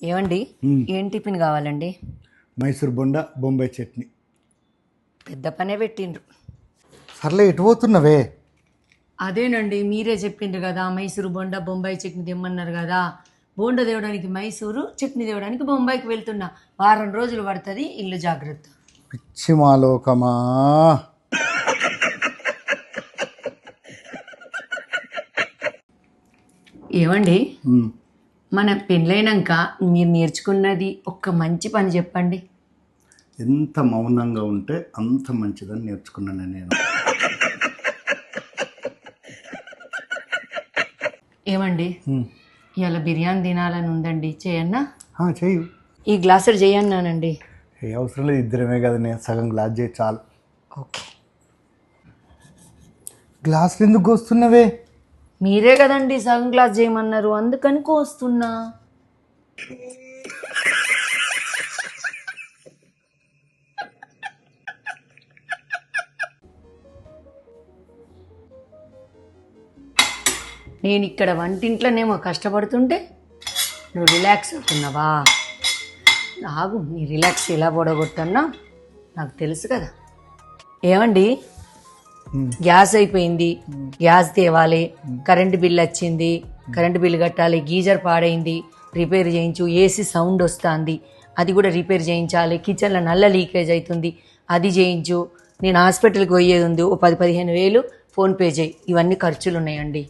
ఏమండి ఏం టిఫిన్ కావాలండి? మైసూర్ బొండ బొంబాయి చట్నీ. పెద్ద పనే పెట్టిండ్రు. సర్లే ఎటు పోతున్నవే? అదేనండి, మీరే చెప్పిండ్రు కదా మైసూరు బొండ బొంబాయి చట్నీ తెమ్మన్నారు కదా. బోండా తేవడానికి మైసూరు, చట్నీ తేవడానికి బొంబాయికి వెళ్తున్నా. వారం రోజులు పడుతుంది, ఇల్లు జాగ్రత్త. పిచ్చి మాలోకమా. ఏమండి, మన పెళ్ళైనాక మీరు నేర్చుకున్నది ఒక్క మంచి పని చెప్పండి. ఎంత మౌనంగా ఉంటే అంత మంచిదని నేర్చుకున్నాను నేను. ఏమండి, ఇవాళ బిర్యానీ తినాలని ఉందండి, చేయన్నా? చెయ్యు. ఈ గ్లాసులు చేయన్నానండి. ఏ అవసరం లేదు, ఇద్దరమే కదా, నేను సగం గ్లాస్ చేయి చాలు. ఓకే. గ్లాసులు ఎందుకు కోస్తున్నవే? మీరే కదండి సగం గ్లాస్ చేయమన్నారు, అందుకని కోస్తున్నా. నేను ఇక్కడ వంటింట్లోనేమో కష్టపడుతుంటే నువ్వు రిలాక్స్ అవుతున్నావా? ఆగు, నీ రిలాక్స్ ఎలా పొడగొట్టన్నా నాకు తెలుసు కదా. ఏమండి, గ్యాస్ అయిపోయింది, గ్యాస్ తేవాలి, కరెంటు బిల్ వచ్చింది, కరెంటు బిల్ కట్టాలి, గీజర్ పాడైంది, రిపేర్ చేయించు, ఏసీ సౌండ్ వస్తుంది, అది కూడా రిపేర్ చేయించాలి, కిచెన్లో నల్ల లీకేజ్ అవుతుంది, అది చేయించు, నేను హాస్పిటల్కి పోయేది ఉంది, ఓ 10-15 వేలు ఫోన్పే చేయి. ఇవన్నీ ఖర్చులు ఉన్నాయండి.